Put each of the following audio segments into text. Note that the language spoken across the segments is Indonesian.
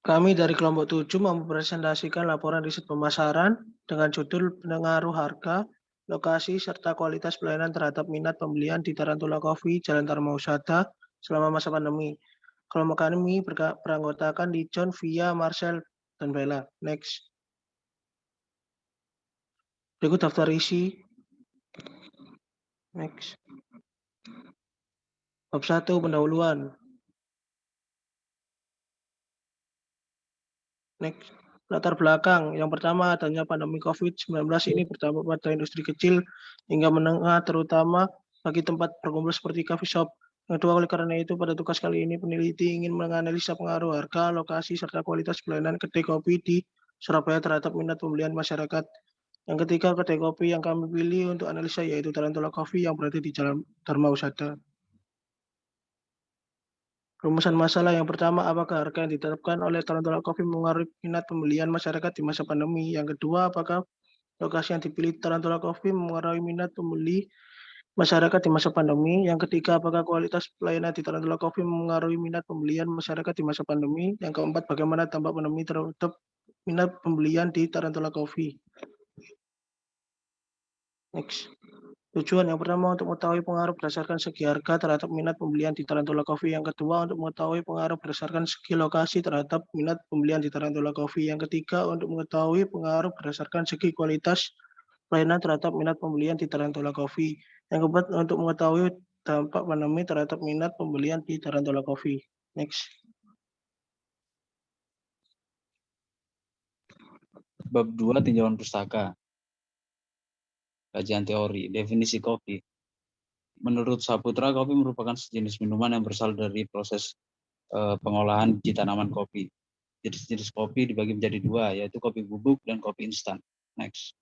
Kami dari kelompok 7 mempresentasikan laporan riset pemasaran dengan judul pengaruh harga, lokasi, serta kualitas pelayanan terhadap minat pembelian di Tarantula Coffee, Jalan Dharma Husada selama masa pandemi. Kelompok kami beranggotakan di John, Via, Marcel, dan Bella. Next. Berikut daftar isi. Next. Bab 1, pendahuluan. Next. Latar belakang. Yang pertama, adanya pandemi COVID-19 ini berdampak pada industri kecil hingga menengah, terutama bagi tempat berkumpul seperti coffee shop. Yang kedua, oleh karena itu, pada tugas kali ini peneliti ingin menganalisa pengaruh harga, lokasi, serta kualitas pelayanan kedai kopi di Surabaya terhadap minat pembelian masyarakat. Yang ketiga, kedai kopi yang kami pilih untuk analisa yaitu Tarantula Coffee yang berada di Jalan Dharma Husada. Rumusan masalah yang pertama, apakah harga yang ditetapkan oleh Tarantula Coffee mengaruhi minat pembelian masyarakat di masa pandemi? Yang kedua, apakah lokasi yang dipilih Tarantula Coffee mengaruhi minat pembeli masyarakat di masa pandemi? Yang ketiga, apakah kualitas pelayanan di Tarantula Coffee mengaruhi minat pembelian masyarakat di masa pandemi? Yang keempat, bagaimana dampak pandemi terhadap minat pembelian di Tarantula Coffee? Next. Tujuan yang pertama untuk mengetahui pengaruh berdasarkan segi harga terhadap minat pembelian di Tarantula Coffee. Yang kedua untuk mengetahui pengaruh berdasarkan segi lokasi terhadap minat pembelian di Tarantula Coffee. Yang ketiga untuk mengetahui pengaruh berdasarkan segi kualitas pelayanan terhadap minat pembelian di Tarantula Coffee. Yang keempat untuk mengetahui dampak pandemi terhadap minat pembelian di Tarantula Coffee. Next. Bab 2, tinjauan pustaka. Kajian teori, definisi kopi. Menurut Saputra, kopi merupakan sejenis minuman yang berasal dari proses pengolahan biji tanaman kopi. Jenis-jenis kopi dibagi menjadi dua, yaitu kopi bubuk dan kopi instan. Next.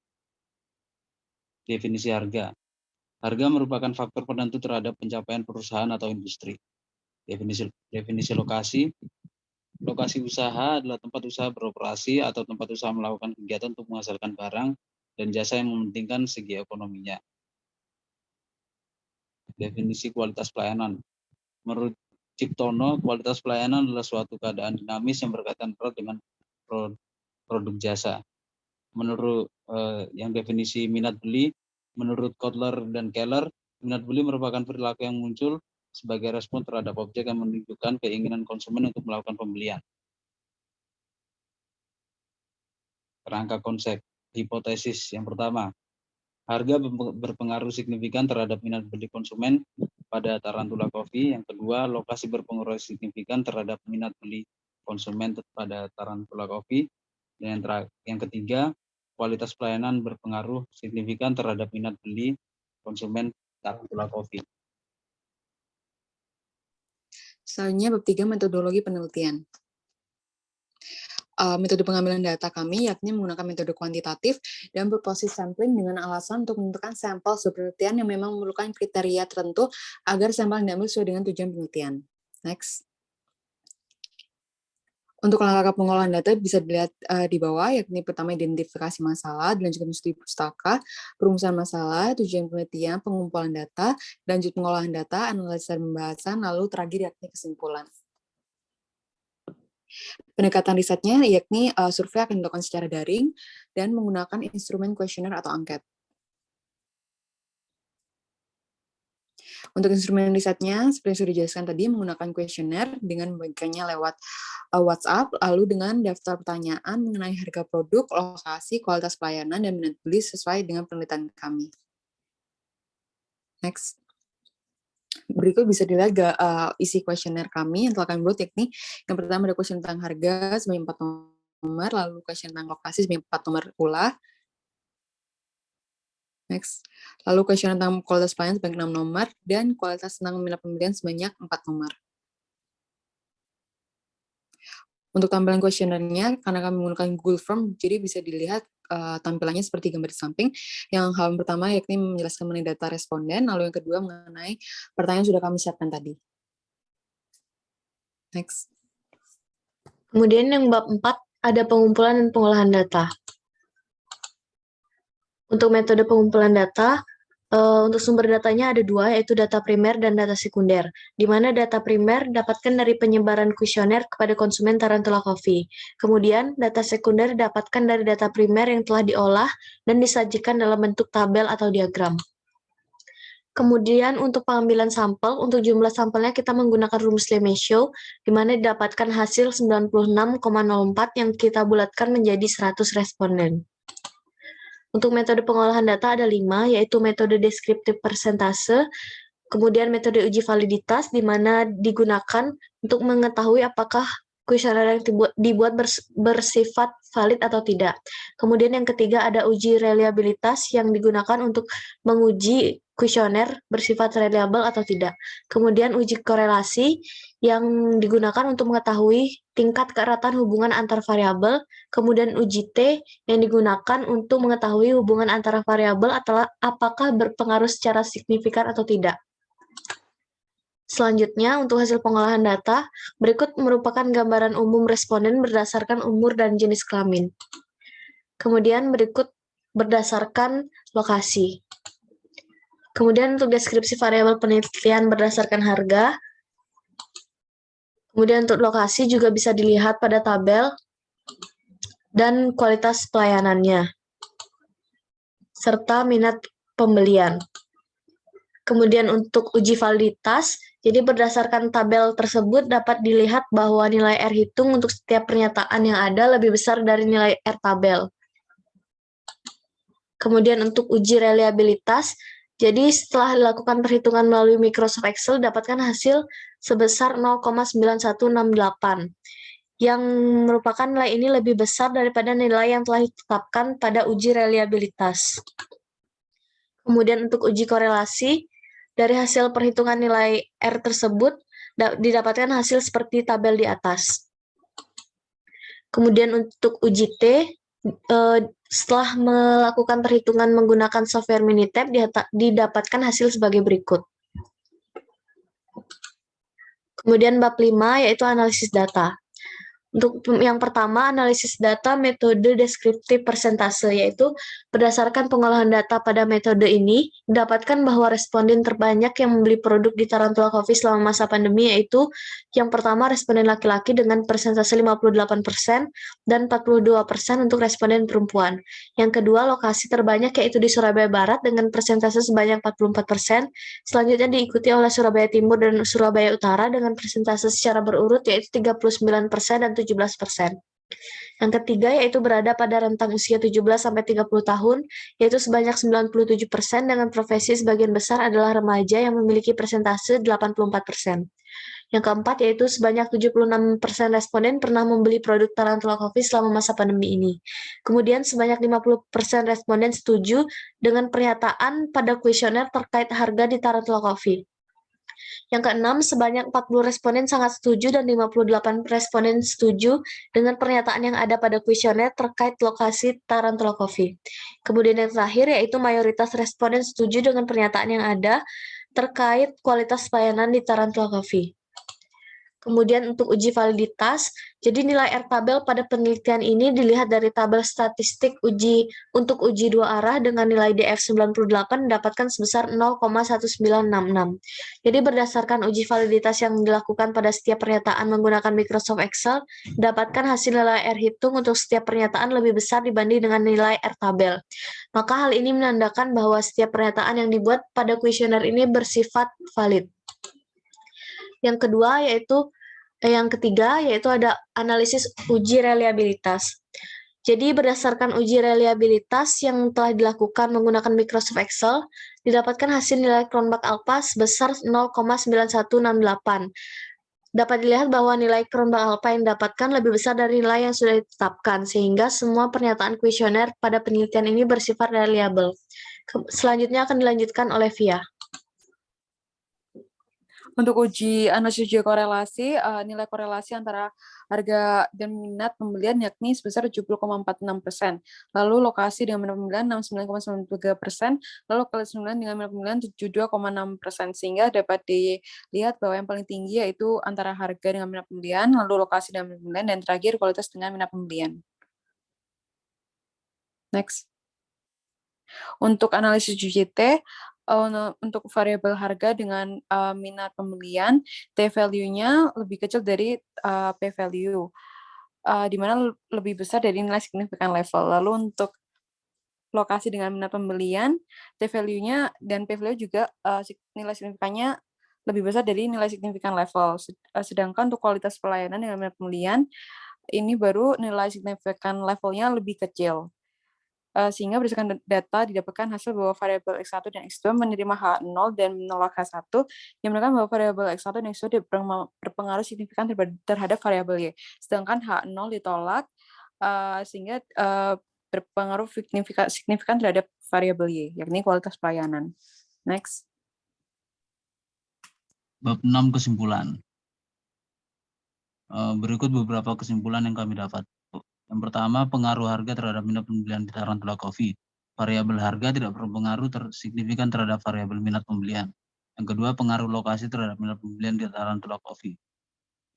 Definisi harga. Harga merupakan faktor penentu terhadap pencapaian perusahaan atau industri. Definisi lokasi. Lokasi usaha adalah tempat usaha beroperasi atau tempat usaha melakukan kegiatan untuk menghasilkan barang dan jasa yang mementingkan segi ekonominya. Definisi kualitas pelayanan. Menurut Ciptono, kualitas pelayanan adalah suatu keadaan dinamis yang berkaitan erat dengan produk jasa. Menurut yang definisi minat beli, menurut Kotler dan Keller, minat beli merupakan perilaku yang muncul sebagai respon terhadap objek yang menunjukkan keinginan konsumen untuk melakukan pembelian. Kerangka konsep, hipotesis yang pertama, harga berpengaruh signifikan terhadap minat beli konsumen pada Tarantula Coffee. Yang kedua, lokasi berpengaruh signifikan terhadap minat beli konsumen pada Tarantula Coffee. Dan yang ketiga, kualitas pelayanan berpengaruh signifikan terhadap minat beli konsumen Tarantula Coffee. Selanjutnya bab 3, metodologi penelitian. Metode pengambilan data kami yakni menggunakan metode kuantitatif dan berproses sampling dengan alasan untuk menentukan sampel penelitian yang memang memerlukan kriteria tertentu agar sampel yang diambil sesuai dengan tujuan penelitian. Next. Untuk langkah pengolahan data bisa dilihat di bawah, yakni pertama identifikasi masalah, dilanjutkan studi pustaka, perumusan masalah, tujuan penelitian, pengumpulan data, lanjut pengolahan data, analisa dan pembahasan, lalu terakhir yakni kesimpulan. Pendekatan risetnya yakni survei akan dilakukan secara daring dan menggunakan instrumen kuesioner atau angket. Untuk instrumen risetnya, seperti yang sudah dijelaskan tadi, menggunakan kuesioner dengan membagikannya lewat WhatsApp, lalu dengan daftar pertanyaan mengenai harga produk, lokasi, kualitas pelayanan, dan minat beli sesuai dengan penelitian kami. Next. Berikut bisa dilihat isi kuesioner kami yang telah kami buat, yakni yang pertama ada kuesioner tentang harga sebanyak 4 nomor, lalu kuesioner tentang lokasi sebanyak 4 nomor pula. Next. Lalu kuesioner tentang kualitas pelayanan sebanyak 6 nomor, dan kualitas tentang minat pembelian sebanyak 4 nomor. Untuk tampilan kuesionernya, karena kami menggunakan Google Form, jadi bisa dilihat tampilannya seperti gambar di samping. Yang hal pertama yakni menjelaskan mengenai data responden, lalu yang kedua mengenai pertanyaan yang sudah kami siapkan tadi. Next. Kemudian yang bab 4 ada pengumpulan dan pengolahan data. Untuk metode pengumpulan data, Untuk sumber datanya ada dua, yaitu data primer dan data sekunder, di mana data primer didapatkan dari penyebaran kuesioner kepada konsumen Tarantula Coffee. Kemudian, data sekunder didapatkan dari data primer yang telah diolah dan disajikan dalam bentuk tabel atau diagram. Kemudian untuk pengambilan sampel, untuk jumlah sampelnya kita menggunakan rumus Lemaitre, di mana didapatkan hasil 96,04 yang kita bulatkan menjadi 100 responden. Untuk metode pengolahan data ada 5, yaitu metode deskriptif persentase, kemudian metode uji validitas, di mana digunakan untuk mengetahui apakah kuesioner yang dibuat bersifat valid atau tidak. Kemudian yang ketiga ada uji reliabilitas yang digunakan untuk menguji kuesioner bersifat reliable atau tidak. Kemudian uji korelasi yang digunakan untuk mengetahui tingkat keeratan hubungan antar variabel. Kemudian uji T yang digunakan untuk mengetahui hubungan antara variabel atau apakah berpengaruh secara signifikan atau tidak. Selanjutnya, untuk hasil pengolahan data, berikut merupakan gambaran umum responden berdasarkan umur dan jenis kelamin. Kemudian berikut berdasarkan lokasi. Kemudian untuk deskripsi variabel penelitian berdasarkan harga. Kemudian untuk lokasi juga bisa dilihat pada tabel dan kualitas pelayanannya, serta minat pembelian. Kemudian untuk uji validitas, jadi berdasarkan tabel tersebut dapat dilihat bahwa nilai R hitung untuk setiap pernyataan yang ada lebih besar dari nilai R tabel. Kemudian untuk uji reliabilitas, jadi setelah dilakukan perhitungan melalui Microsoft Excel, dapatkan hasil sebesar 0,9168, yang merupakan nilai ini lebih besar daripada nilai yang telah ditetapkan pada uji reliabilitas. Kemudian untuk uji korelasi, dari hasil perhitungan nilai R tersebut, didapatkan hasil seperti tabel di atas. Kemudian untuk uji T, setelah melakukan perhitungan menggunakan software Minitab, didapatkan hasil sebagai berikut. Kemudian bab 5, yaitu analisis data. Untuk yang pertama, analisis data metode deskriptif persentase, yaitu berdasarkan pengolahan data pada metode ini, didapatkan bahwa responden terbanyak yang membeli produk di Tarantula Coffee selama masa pandemi, yaitu yang pertama responden laki-laki dengan persentase 58% dan 42% untuk responden perempuan. Yang kedua, lokasi terbanyak yaitu di Surabaya Barat dengan persentase sebanyak 44%, selanjutnya diikuti oleh Surabaya Timur dan Surabaya Utara dengan persentase secara berurut yaitu 39% dan 17%. Yang ketiga yaitu berada pada rentang usia 17-30 tahun, yaitu sebanyak 97% dengan profesi sebagian besar adalah remaja yang memiliki persentase 84%. Yang keempat yaitu sebanyak 76% responden pernah membeli produk Tarantula Coffee selama masa pandemi ini. Kemudian sebanyak 50% responden setuju dengan pernyataan pada kuesioner terkait harga di Tarantula Coffee. Yang keenam, sebanyak 40 responden sangat setuju dan 58 responden setuju dengan pernyataan yang ada pada kuesioner terkait lokasi Tarantula Coffee. Kemudian yang terakhir yaitu mayoritas responden setuju dengan pernyataan yang ada terkait kualitas pelayanan di Tarantula Coffee. Kemudian untuk uji validitas, jadi nilai R tabel pada penelitian ini dilihat dari tabel statistik untuk uji dua arah dengan nilai DF 98 mendapatkan sebesar 0,1966. Jadi berdasarkan uji validitas yang dilakukan pada setiap pernyataan menggunakan Microsoft Excel, dapatkan hasil nilai R hitung untuk setiap pernyataan lebih besar dibanding dengan nilai R tabel. Maka hal ini menandakan bahwa setiap pernyataan yang dibuat pada kuesioner ini bersifat valid. Yang ketiga yaitu ada analisis uji reliabilitas. Jadi berdasarkan uji reliabilitas yang telah dilakukan menggunakan Microsoft Excel, didapatkan hasil nilai Cronbach alpha sebesar 0,9168. Dapat dilihat bahwa nilai Cronbach alpha yang didapatkan lebih besar dari nilai yang sudah ditetapkan, sehingga semua pernyataan kuesioner pada penelitian ini bersifat reliable. Selanjutnya akan dilanjutkan oleh Via. Untuk uji analisis korelasi, nilai korelasi antara harga dan minat pembelian yakni sebesar 70,46%. Lalu lokasi dengan minat pembelian 69,93%, lalu lokasi dengan minat pembelian 72,6%. Sehingga dapat dilihat bahwa yang paling tinggi yaitu antara harga dengan minat pembelian, lalu lokasi dengan minat pembelian, dan terakhir kualitas dengan minat pembelian. Next. Untuk analisis UJT, untuk variabel harga dengan minat pembelian, T-value-nya lebih kecil dari P-value, di mana lebih besar dari nilai signifikan level. Lalu untuk lokasi dengan minat pembelian, T-value-nya dan P-value juga nilai signifikannya lebih besar dari nilai signifikan level. Sedangkan untuk kualitas pelayanan dengan minat pembelian, ini baru nilai signifikan levelnya lebih kecil. Sehingga berdasarkan data didapatkan hasil bahwa variabel X1 dan X2 menerima H0 dan menolak H1, yang menunjukkan bahwa variabel X1 dan X2 berpengaruh signifikan terhadap variabel Y. Sedangkan H0 ditolak, sehingga berpengaruh signifikan terhadap variabel Y, yakni kualitas pelayanan. Next. Bab 6 kesimpulan. Berikut beberapa kesimpulan yang kami dapat. Yang pertama, pengaruh harga terhadap minat pembelian di Tarantula Coffee. Variabel harga tidak berpengaruh signifikan terhadap variabel minat pembelian. Yang kedua, pengaruh lokasi terhadap minat pembelian di Tarantula Coffee.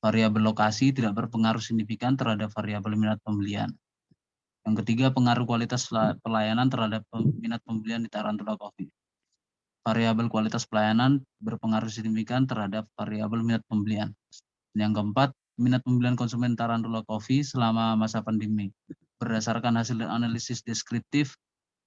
Variabel lokasi tidak berpengaruh signifikan terhadap variabel minat pembelian. Yang ketiga, pengaruh kualitas pelayanan terhadap minat pembelian di Tarantula Coffee. Variabel kualitas pelayanan berpengaruh signifikan terhadap variabel minat pembelian. Yang keempat, minat pembelian konsumen Tarantula Coffee selama masa pandemi. Berdasarkan hasil analisis deskriptif,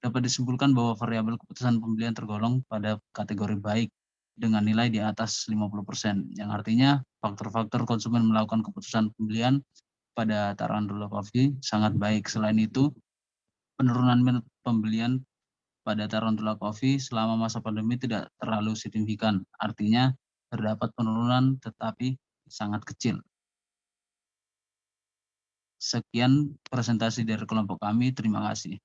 dapat disimpulkan bahwa variabel keputusan pembelian tergolong pada kategori baik dengan nilai di atas 50%, yang artinya faktor-faktor konsumen melakukan keputusan pembelian pada Tarantula Coffee sangat baik. Selain itu, penurunan minat pembelian pada Tarantula Coffee selama masa pandemi tidak terlalu signifikan, artinya terdapat penurunan tetapi sangat kecil. Sekian presentasi dari kelompok kami, terima kasih.